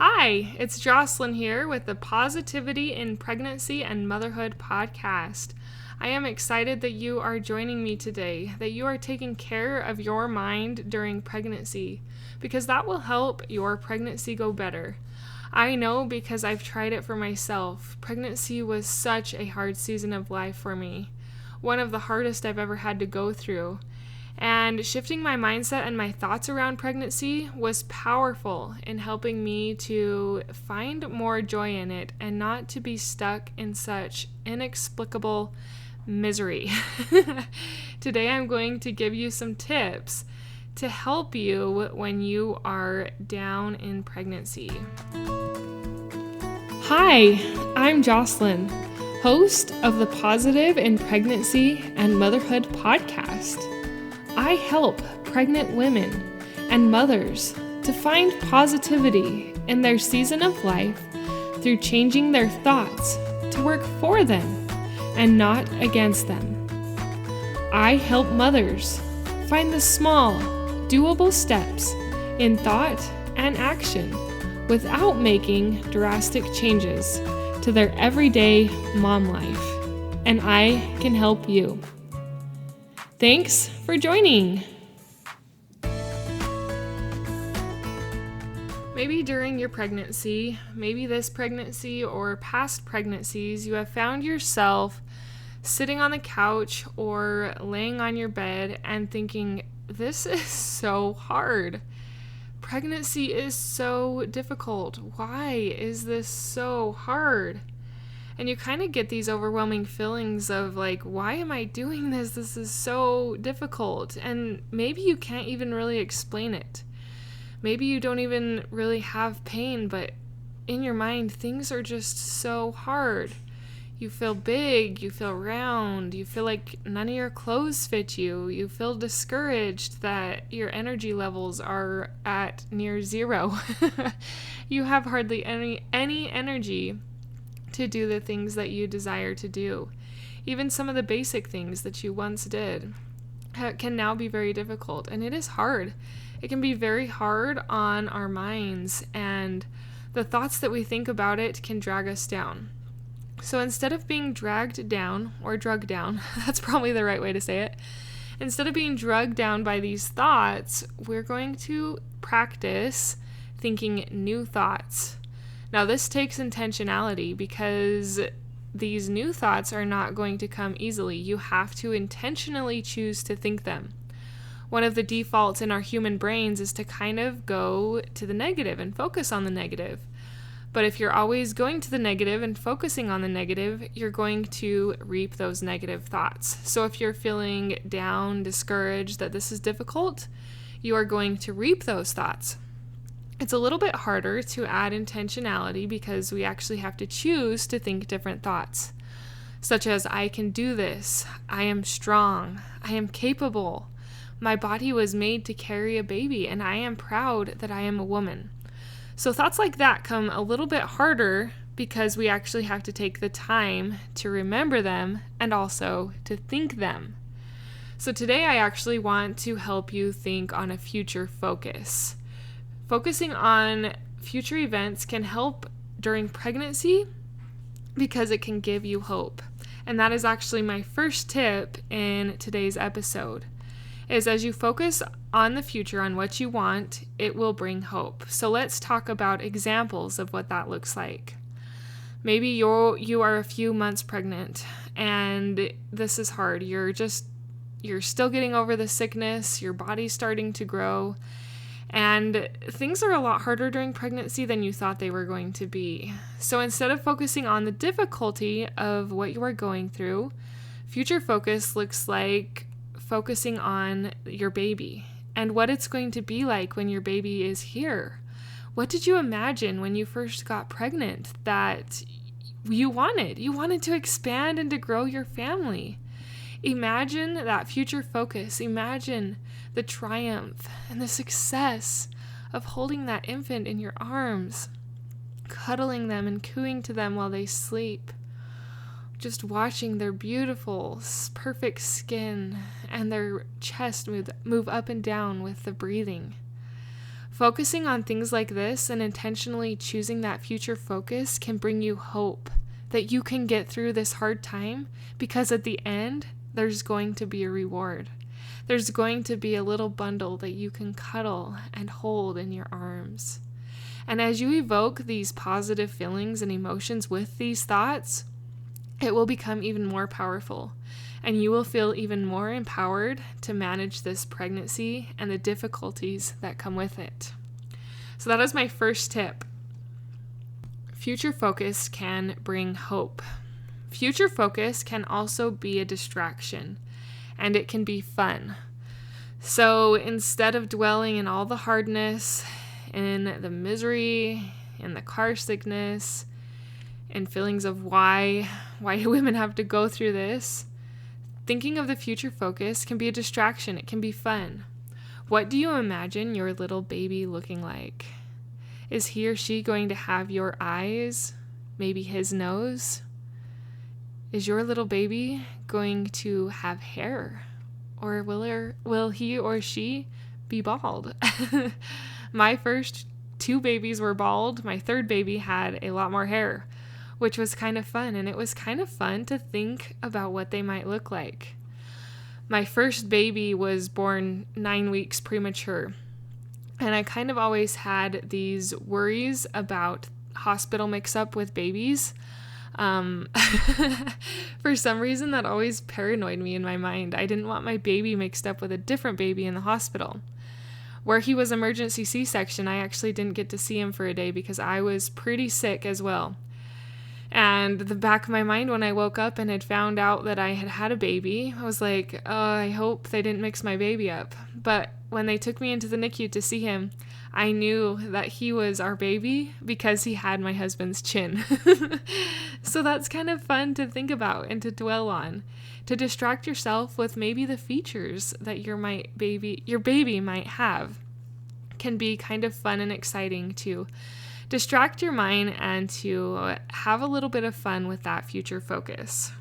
Hi, it's Jocelyn here with the Positivity in Pregnancy and Motherhood podcast. I am excited that you are joining me today, that you are taking care of your mind during pregnancy, because that will help your pregnancy go better. I know because I've tried it for myself. Pregnancy was such a hard season of life for me, one of the hardest I've ever had to go through. And shifting my mindset and my thoughts around pregnancy was powerful in helping me to find more joy in it and not to be stuck in such inexplicable misery. Today I'm going to give you some tips to help you when you are down in pregnancy. Hi, I'm Jocelyn, host of the Positive in Pregnancy and Motherhood podcast. I help pregnant women and mothers to find positivity in their season of life through changing their thoughts to work for them and not against them. I help mothers find the small, doable steps in thought and action without making drastic changes to their everyday mom life. And I can help you. Thanks for joining. Maybe during your pregnancy, maybe this pregnancy or past pregnancies, you have found yourself sitting on the couch or laying on your bed and thinking, this is so hard. Pregnancy is so difficult. Why is this so hard? And you kind of get these overwhelming feelings of like, why am I doing this? This is so difficult. And maybe you can't even really explain it. Maybe you don't even really have pain, but in your mind, things are just so hard. You feel big, you feel round, you feel like none of your clothes fit you. You feel discouraged that your energy levels are at near zero. You have hardly any energy to do the things that you desire to do. Even some of the basic things that you once did can now be very difficult, and it is hard. It can be very hard on our minds, and the thoughts that we think about it can drag us down. So instead of being dragged down or drugged down, that's probably the right way to say it, instead of being drugged down by these thoughts, we're going to practice thinking new thoughts. Now, this takes intentionality because these new thoughts are not going to come easily. You have to intentionally choose to think them. One of the defaults in our human brains is to kind of go to the negative and focus on the negative. But if you're always going to the negative and focusing on the negative, you're going to reap those negative thoughts. So if you're feeling down, discouraged, that this is difficult, you are going to reap those thoughts. It's a little bit harder to add intentionality because we actually have to choose to think different thoughts, such as, I can do this, I am strong, I am capable, my body was made to carry a baby, and I am proud that I am a woman. So thoughts like that come a little bit harder because we actually have to take the time to remember them and also to think them. So today I actually want to help you think on a future focus. Focusing on future events can help during pregnancy because it can give you hope. And that is actually my first tip in today's episode, is as you focus on the future, on what you want, it will bring hope. So let's talk about examples of what that looks like. Maybe you are a few months pregnant and this is hard. You're still getting over the sickness, your body's starting to grow. And things are a lot harder during pregnancy than you thought they were going to be. So instead of focusing on the difficulty of what you are going through, future focus looks like focusing on your baby and what it's going to be like when your baby is here. What did you imagine when you first got pregnant that you wanted? You wanted to expand and to grow your family. Imagine that future focus. Imagine the triumph and the success of holding that infant in your arms, cuddling them and cooing to them while they sleep, just watching their beautiful, perfect skin and their chest move up and down with the breathing. Focusing on things like this and intentionally choosing that future focus can bring you hope that you can get through this hard time, because at the end, there's going to be a reward. There's going to be a little bundle that you can cuddle and hold in your arms. And as you evoke these positive feelings and emotions with these thoughts, it will become even more powerful, and you will feel even more empowered to manage this pregnancy and the difficulties that come with it. So that is my first tip. Future focus can bring hope. Future focus can also be a distraction, and it can be fun. So instead of dwelling in all the hardness, in the misery, in the car sickness, and feelings of why women have to go through this, thinking of the future focus can be a distraction. It can be fun. What do you imagine your little baby looking like? Is he or she going to have your eyes? Maybe his nose? Is your little baby going to have hair? Or will he or she be bald? My first 2 babies were bald. My third baby had a lot more hair, which was kind of fun. And it was kind of fun to think about what they might look like. My first baby was born 9 weeks premature. And I kind of always had these worries about hospital mix-up with babies. For some reason, that always paranoid me in my mind. I didn't want my baby mixed up with a different baby in the hospital. Where he was emergency C-section, I actually didn't get to see him for a day because I was pretty sick as well. And the back of my mind, when I woke up and had found out that I had had a baby, I was like, oh, I hope they didn't mix my baby up. But when they took me into the NICU to see him, I knew that he was our baby because he had my husband's chin. So that's kind of fun to think about and to dwell on, to distract yourself with maybe the features that your baby might have. Can be kind of fun and exciting to distract your mind and to have a little bit of fun with that future focus.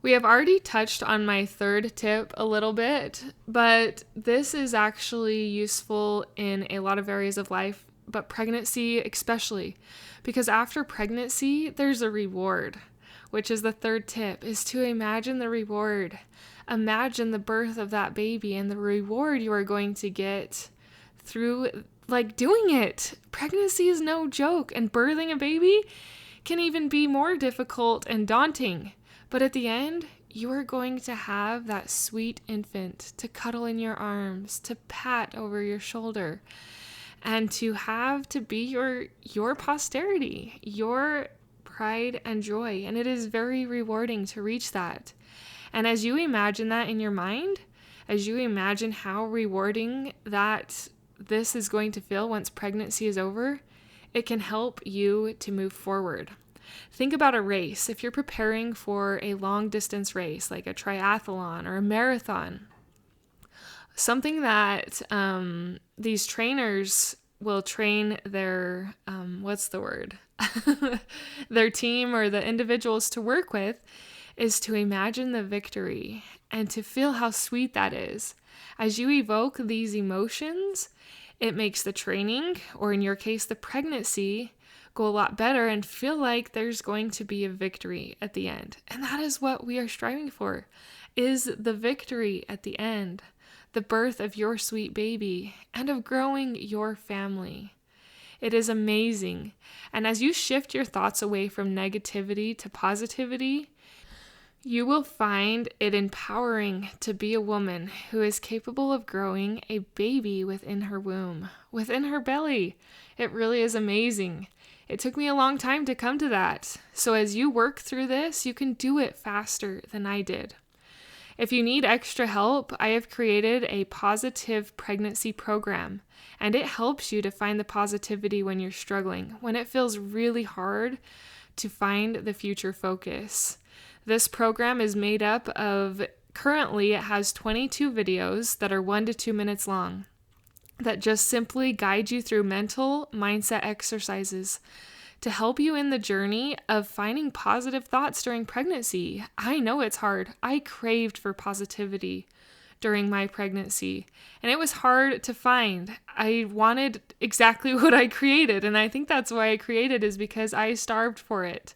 We have already touched on my third tip a little bit, but this is actually useful in a lot of areas of life, but pregnancy especially, because after pregnancy, there's a reward, which is the third tip, is to imagine the reward. Imagine the birth of that baby and the reward you are going to get through doing it. Pregnancy is no joke, and birthing a baby can even be more difficult and daunting. But at the end, you are going to have that sweet infant to cuddle in your arms, to pat over your shoulder, and to have to be your posterity, your pride and joy. And it is very rewarding to reach that. And as you imagine that in your mind, as you imagine how rewarding that this is going to feel once pregnancy is over, it can help you to move forward. Think about a race. If you're preparing for a long distance race, like a triathlon or a marathon, something that these trainers will train their, their team or the individuals to work with is to imagine the victory and to feel how sweet that is. As you evoke these emotions, it makes the training, or in your case, the pregnancy, go a lot better and feel like there's going to be a victory at the end. And that is what we are striving for, is the victory at the end, the birth of your sweet baby and of growing your family. It is amazing. And as you shift your thoughts away from negativity to positivity, you will find it empowering to be a woman who is capable of growing a baby within her womb, within her belly. It really is amazing. It took me a long time to come to that. So as you work through this, you can do it faster than I did. If you need extra help, I have created a positive pregnancy program, and it helps you to find the positivity when you're struggling, when it feels really hard to find the future focus. This program is made up of, currently it has 22 videos that are 1 to 2 minutes long that just simply guide you through mental mindset exercises to help you in the journey of finding positive thoughts during pregnancy. I know it's hard. I craved for positivity during my pregnancy, and it was hard to find. I wanted exactly what I created, and I think that's why I created, is because I starved for it.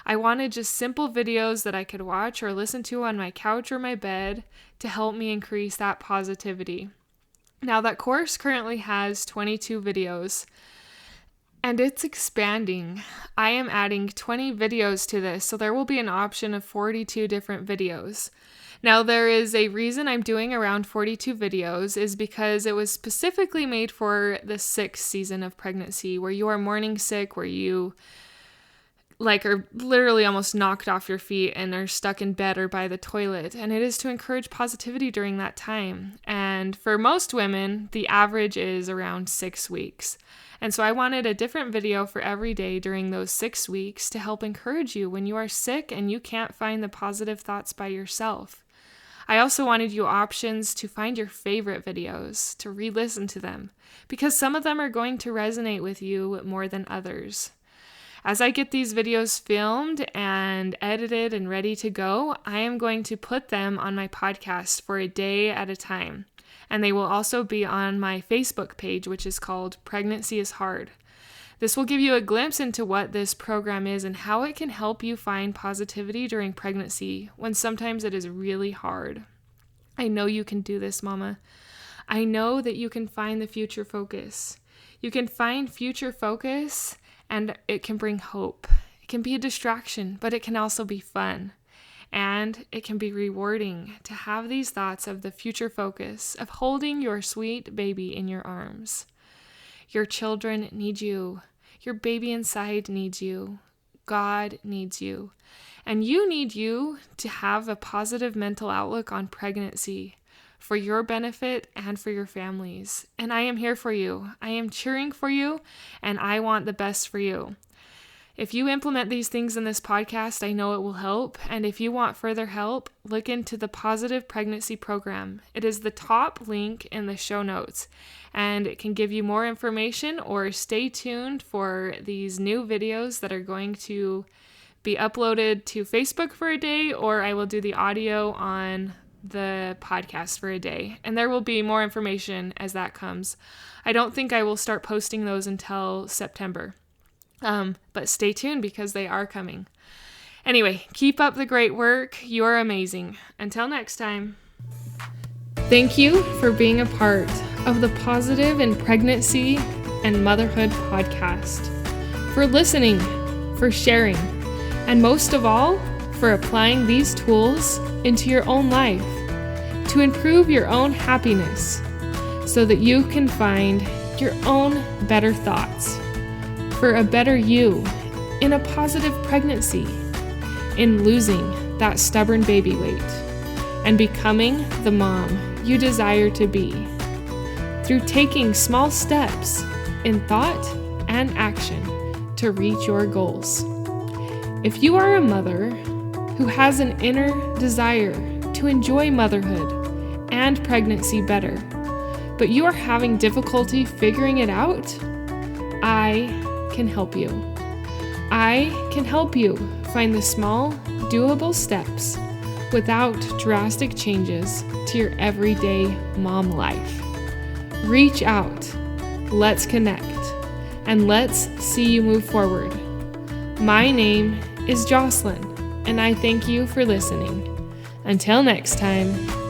I wanted just simple videos that I could watch or listen to on my couch or my bed to help me increase that positivity. Now, that course currently has 22 videos, and it's expanding. I am adding 20 videos to this, so there will be an option of 42 different videos. Now, there is a reason I'm doing around 42 videos, is because it was specifically made for the 6th season of pregnancy, where you are morning sick, where you are literally almost knocked off your feet and are stuck in bed or by the toilet. And it is to encourage positivity during that time. And for most women, the average is around 6 weeks. And so I wanted a different video for every day during those 6 weeks to help encourage you when you are sick and you can't find the positive thoughts by yourself. I also wanted you options to find your favorite videos, to re-listen to them, because some of them are going to resonate with you more than others. As I get these videos filmed and edited and ready to go, I am going to put them on my podcast for a day at a time. And they will also be on my Facebook page, which is called Pregnancy is Hard. This will give you a glimpse into what this program is and how it can help you find positivity during pregnancy when sometimes it is really hard. I know you can do this, Mama. I know that you can find the future focus. You can find future focus, and it can bring hope. It can be a distraction, but it can also be fun. And it can be rewarding to have these thoughts of the future focus, of holding your sweet baby in your arms. Your children need you. Your baby inside needs you. God needs you. And you need you to have a positive mental outlook on pregnancy for your benefit and for your families. And I am here for you. I am cheering for you, and I want the best for you. If you implement these things in this podcast, I know it will help. And if you want further help, look into the Positive Pregnancy Program. It is the top link in the show notes, and it can give you more information, or stay tuned for these new videos that are going to be uploaded to Facebook for a day, or I will do the audio on the podcast for a day. And there will be more information as that comes. I don't think I will start posting those until September. But stay tuned because they are coming. Anyway, keep up the great work. You are amazing. Until next time. Thank you for being a part of the Positive in Pregnancy and Motherhood podcast, for listening, for sharing, and most of all, for applying these tools into your own life to improve your own happiness so that you can find your own better thoughts for a better you in a positive pregnancy, in losing that stubborn baby weight, and becoming the mom you desire to be through taking small steps in thought and action to reach your goals. If you are a mother who has an inner desire to enjoy motherhood and pregnancy better, but you are having difficulty figuring it out, I can help you. I can help you find the small, doable steps without drastic changes to your everyday mom life. Reach out, let's connect, and let's see you move forward. My name is Jocelyn, and I thank you for listening. Until next time.